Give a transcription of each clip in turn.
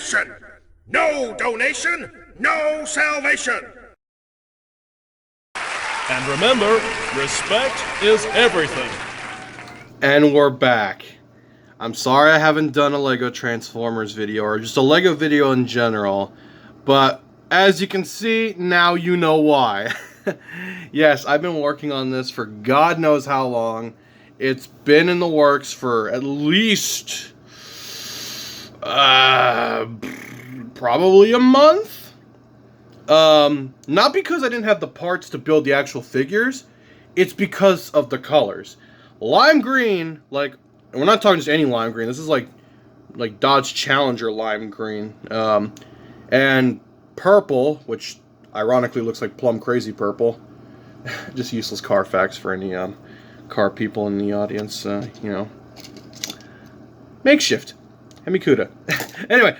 Extermination! No donation, no salvation! And remember, respect is everything. And we're back. I'm sorry I haven't done a LEGO Transformers video, or just a LEGO video in general, but as you can see, now you know why. Yes, I've been working on this for God knows how long. It's been in the works for at least probably a month. Not because I didn't have the parts to build the actual figures, it's because of the colors. Lime green, like, and we're not talking just any lime green, this is like Dodge Challenger lime green, and purple, which ironically looks like plum crazy purple. Just useless car facts for any car people in the audience, you know. Makeshift. Hemikuda. Anyway,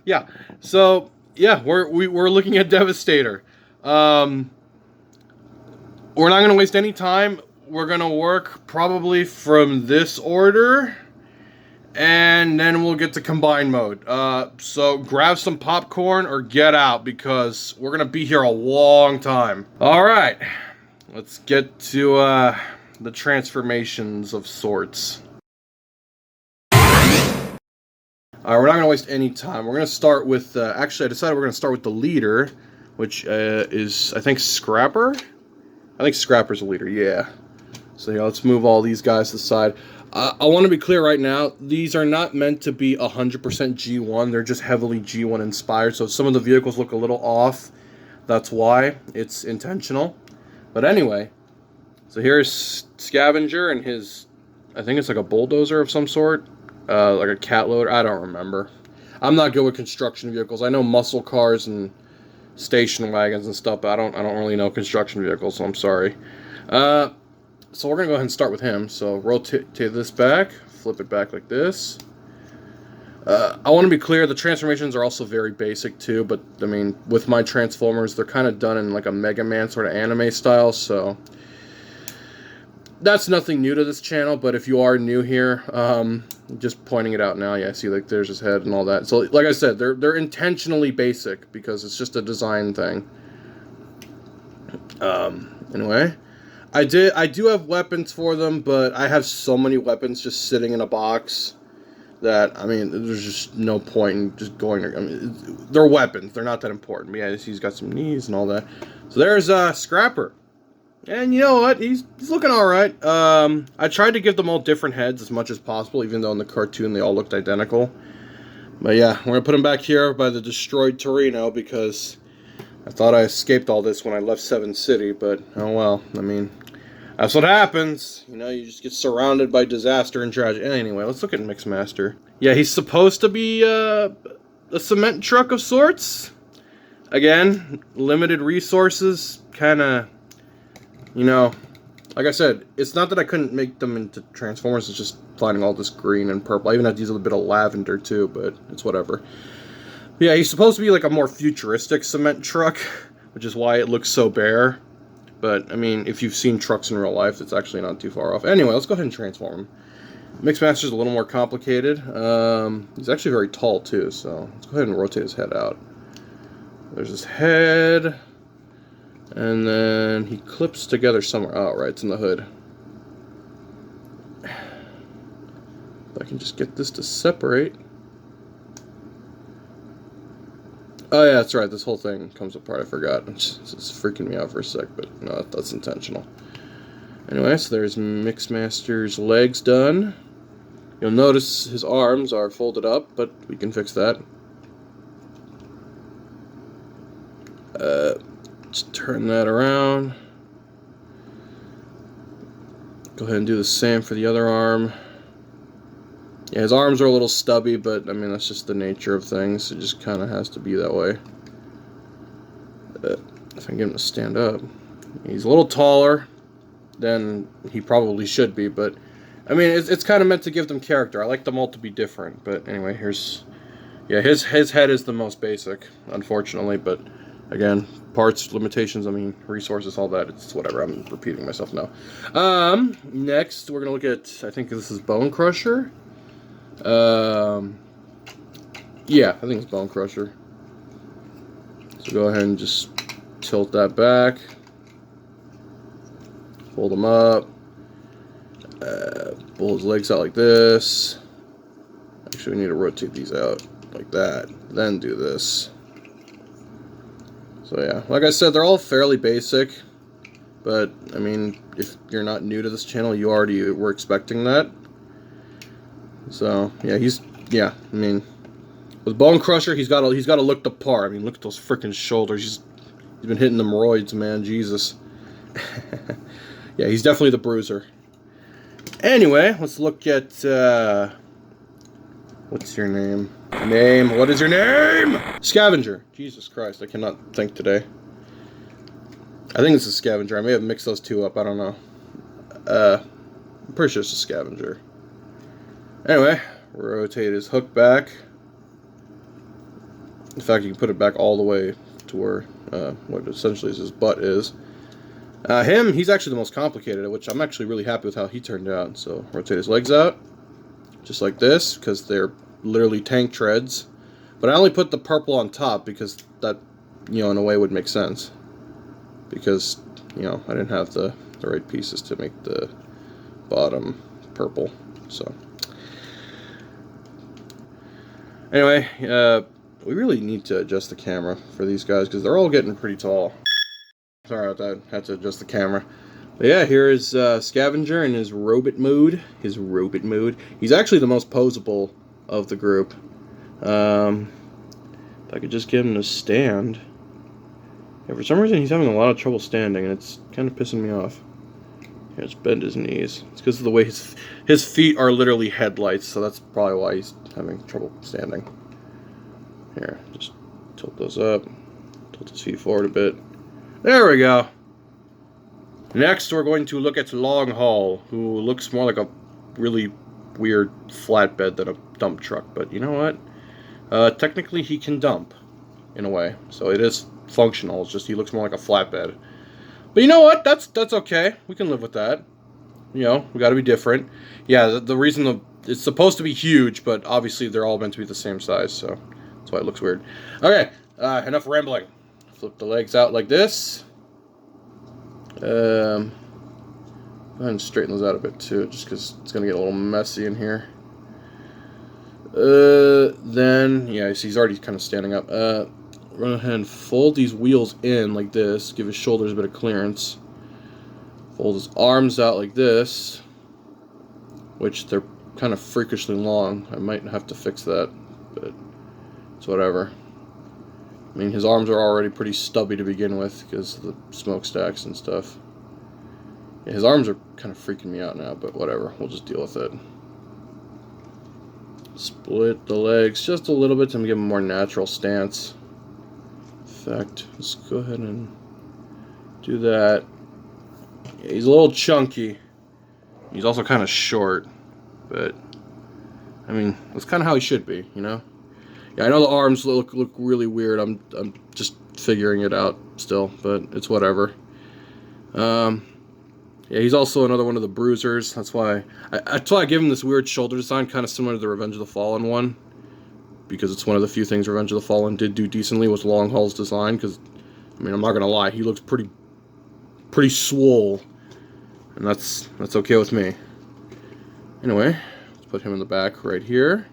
yeah. So, yeah, we're looking at Devastator. We're not going to waste any time. We're going to work probably from this order, and then we'll get to combine mode. So grab some popcorn or get out, because we're going to be here a long time. Alright, let's get to the transformations of sorts. Alright, we're not going to waste any time. We're going to start with, actually I decided we're going to start with the leader, which is, I think, Scrapper? I think Scrapper's the leader, yeah. So yeah, let's move all these guys to the side. I want to be clear right now, these are not meant to be 100% G1, they're just heavily G1 inspired, so if some of the vehicles look a little off, that's why. It's intentional. But anyway, so here's Scavenger and his, I think it's like a bulldozer of some sort, like a cat loader, I don't remember. I'm not good with construction vehicles. I know muscle cars and station wagons and stuff, but I don't really know construction vehicles, so I'm sorry. So we're going to go ahead and start with him. So rotate this back, flip it back like this. I want to be clear, the transformations are also very basic too, but I mean, with my Transformers, they're kind of done in like a Mega Man sort of anime style, so that's nothing new to this channel, but if you are new here, just pointing it out now, yeah, see, like, there's his head and all that. So, like I said, they're intentionally basic, because it's just a design thing. Anyway, I do have weapons for them, but I have so many weapons just sitting in a box that, I mean, there's just no point in just going there. I mean, they're weapons, they're not that important. But yeah, he's got some knees and all that. So there's Scrapper. And you know what? He's looking alright. I tried to give them all different heads as much as possible, even though in the cartoon they all looked identical. But yeah, we're going to put him back here by the destroyed Torino, because I thought I escaped all this when I left Seven City, but oh well. I mean, that's what happens. You know, you just get surrounded by disaster and tragedy. Anyway, let's look at Mixmaster. Yeah, he's supposed to be a cement truck of sorts. Again, limited resources, kind of... You know, like I said, it's not that I couldn't make them into Transformers, it's just finding all this green and purple. I even had to use a little bit of lavender too, but it's whatever. But yeah, he's supposed to be like a more futuristic cement truck, which is why it looks so bare. But, I mean, if you've seen trucks in real life, it's actually not too far off. Anyway, let's go ahead and transform him. Mixmaster's a little more complicated. He's actually very tall too, so let's go ahead and rotate his head out. There's his head. And then he clips together somewhere. Oh, right, it's in the hood. If I can just get this to separate. Oh, yeah, that's right. This whole thing comes apart. I forgot. It's freaking me out for a sec, but no, that's intentional. Anyway, so there's Mixmaster's legs done. You'll notice his arms are folded up, but we can fix that. Just turn that around. Go ahead and do the same for the other arm. Yeah, his arms are a little stubby, but I mean, that's just the nature of things. It just kind of has to be that way. If I can get him to stand up. He's a little taller than he probably should be, but I mean, it's kind of meant to give them character. I like them all to be different, but anyway, here's... Yeah, his head is the most basic, unfortunately, but again, parts, limitations, I mean, resources, all that, it's whatever. I'm repeating myself now. Next, we're going to look at, I think this is Bone Crusher. Yeah, I think it's Bone Crusher. So go ahead and just tilt that back. Fold him up. Pull his legs out like this. Actually, we need to rotate these out like that. Then do this. So yeah, like I said, they're all fairly basic. But, I mean, if you're not new to this channel, you already were expecting that. So, yeah, I mean, with Bone Crusher, he's got to look the part. I mean, look at those freaking shoulders. He's been hitting them roids, man. Jesus. Yeah, he's definitely the bruiser. Anyway, let's look at, what's your name? What is your name? Scavenger. Jesus Christ, I cannot think today. I think it's a Scavenger. I may have mixed those two up. I don't know. I'm pretty sure it's a Scavenger. Anyway, rotate his hook back. In fact, you can put it back all the way to where what essentially is his butt is. He's actually the most complicated, which I'm actually really happy with how he turned out. So rotate his legs out, just like this, because they're literally tank treads. But I only put the purple on top because that, in a way would make sense. Because, I didn't have the right pieces to make the bottom purple. So, anyway, we really need to adjust the camera for these guys because they're all getting pretty tall. Sorry about that. Had to adjust the camera. But yeah, here is Scavenger in his robot mood. He's actually the most posable of the group. If I could just get him to stand. Yeah, for some reason he's having a lot of trouble standing, and it's kind of pissing me off. Here, let's bend his knees. It's because of the way his feet are literally headlights, so that's probably why he's having trouble standing. Here, just tilt those up. Tilt his feet forward a bit. There we go. Next, we're going to look at Long Haul, who looks more like a really weird flatbed than a dump truck. But you know what? Technically, he can dump, in a way. So it is functional. It's just he looks more like a flatbed. But you know what? That's okay. We can live with that. We got to be different. Yeah, the reason it's supposed to be huge, but obviously they're all meant to be the same size, so that's why it looks weird. Okay, enough rambling. Flip the legs out like this. Go ahead and straighten those out a bit too, just because it's gonna get a little messy in here. Then yeah, he's already kind of standing up. Run ahead and fold these wheels in like this. Give his shoulders a bit of clearance. Fold his arms out like this, which they're kind of freakishly long. I might have to fix that, but it's whatever. I mean, his arms are already pretty stubby to begin with because of the smokestacks and stuff. Yeah, his arms are kind of freaking me out now, but whatever. We'll just deal with it. Split the legs just a little bit to give him a more natural stance. In fact, let's go ahead and do that. Yeah, he's a little chunky. He's also kind of short, but I mean, that's kind of how he should be, Yeah, I know the arms look really weird. I'm just figuring it out still, but it's whatever. Yeah, he's also another one of the bruisers. That's why I give him this weird shoulder design, kind of similar to the Revenge of the Fallen one, because it's one of the few things Revenge of the Fallen did do decently was Long Haul's design. Because I mean, I'm not gonna lie, he looks pretty swole, and that's okay with me. Anyway, let's put him in the back right here.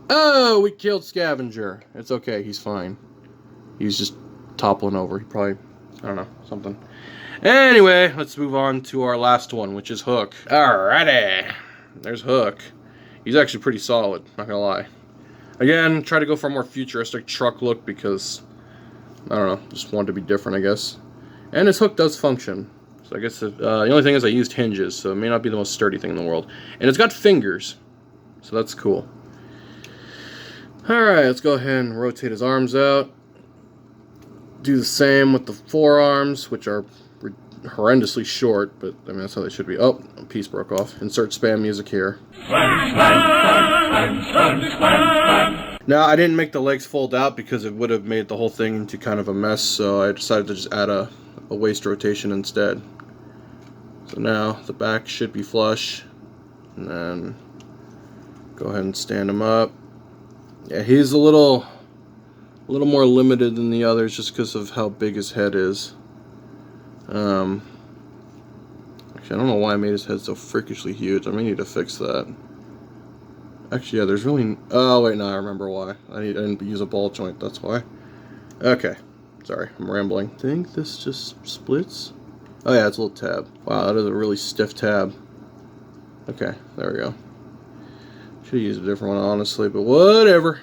Oh, we killed Scavenger. It's okay, he's fine. He's just toppling over. He probably, I don't know, something. Anyway, let's move on to our last one, which is Hook. Alrighty. There's Hook. He's actually pretty solid, not gonna lie. Again, try to go for a more futuristic truck look because, I don't know, just wanted to be different, I guess. And his hook does function. So I guess the only thing is I used hinges, so it may not be the most sturdy thing in the world. And it's got fingers, so that's cool. Alright, let's go ahead and rotate his arms out. Do the same with the forearms, which are horrendously short, but I mean that's how they should be. Oh, a piece broke off. Insert spam music here. Now, I didn't make the legs fold out because it would have made the whole thing into kind of a mess, so I decided to just add a waist rotation instead. So now the back should be flush, and then go ahead and stand him up. Yeah, he's a little more limited than the others just because of how big his head is. Actually, I don't know why I made his head so freakishly huge. I may need to fix that. Actually, yeah, there's really... Oh, wait, no, I remember why. I didn't use a ball joint, that's why. Okay. Sorry, I'm rambling. I think this just splits. Oh, yeah, it's a little tab. Wow, that is a really stiff tab. Okay, there we go. Should have used a different one, honestly, but whatever.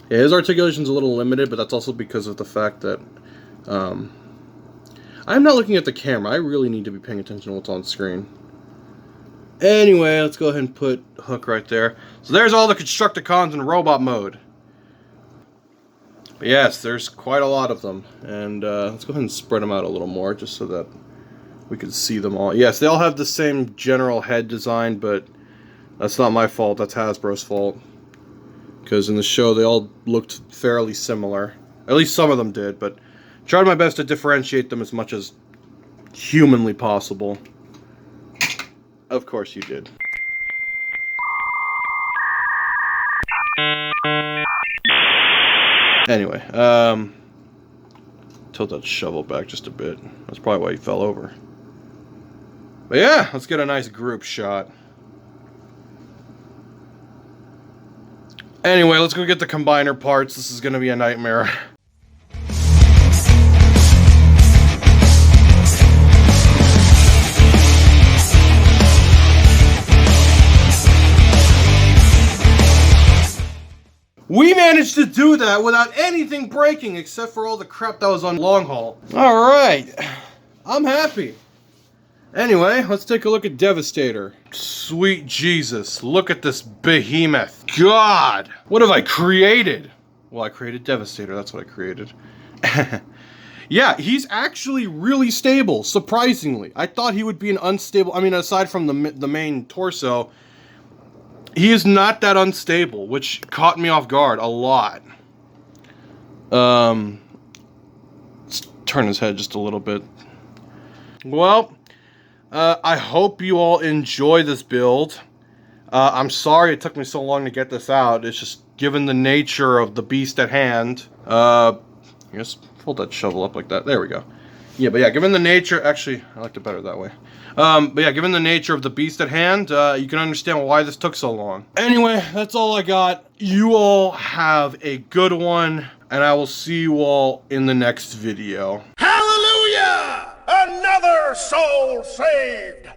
Yeah, his articulation's a little limited, but that's also because of the fact that... I'm not looking at the camera. I really need to be paying attention to what's on screen. Anyway, let's go ahead and put Hook right there. So there's all the Constructicons in robot mode. But yes, there's quite a lot of them. And let's go ahead and spread them out a little more just so that we can see them all. Yes, they all have the same general head design, but that's not my fault. That's Hasbro's fault. Because in the show, they all looked fairly similar. At least some of them did, but tried my best to differentiate them as much as humanly possible. Of course you did. Anyway, tilt that shovel back just a bit. That's probably why he fell over. But yeah, let's get a nice group shot. Anyway, let's go get the combiner parts. This is going to be a nightmare. We managed to do that without anything breaking except for all the crap that was on long haul. Alright, I'm happy. Anyway, let's take a look at Devastator. Sweet Jesus, look at this behemoth. God, what have I created? Well, I created Devastator, that's what I created. Yeah, he's actually really stable, surprisingly. I thought he would be an unstable, I mean, aside from the main torso, he is not that unstable, which caught me off guard a lot. Let's turn his head just a little bit. Well, I hope you all enjoy this build. I'm sorry it took me so long to get this out. It's just given the nature of the beast at hand. Just hold that shovel up like that. There we go. Yeah, but yeah, given the nature... Actually, I liked it better that way. But yeah, given the nature of the beast at hand, you can understand why this took so long. Anyway, that's all I got. You all have a good one, and I will see you all in the next video. Hallelujah! Another soul saved!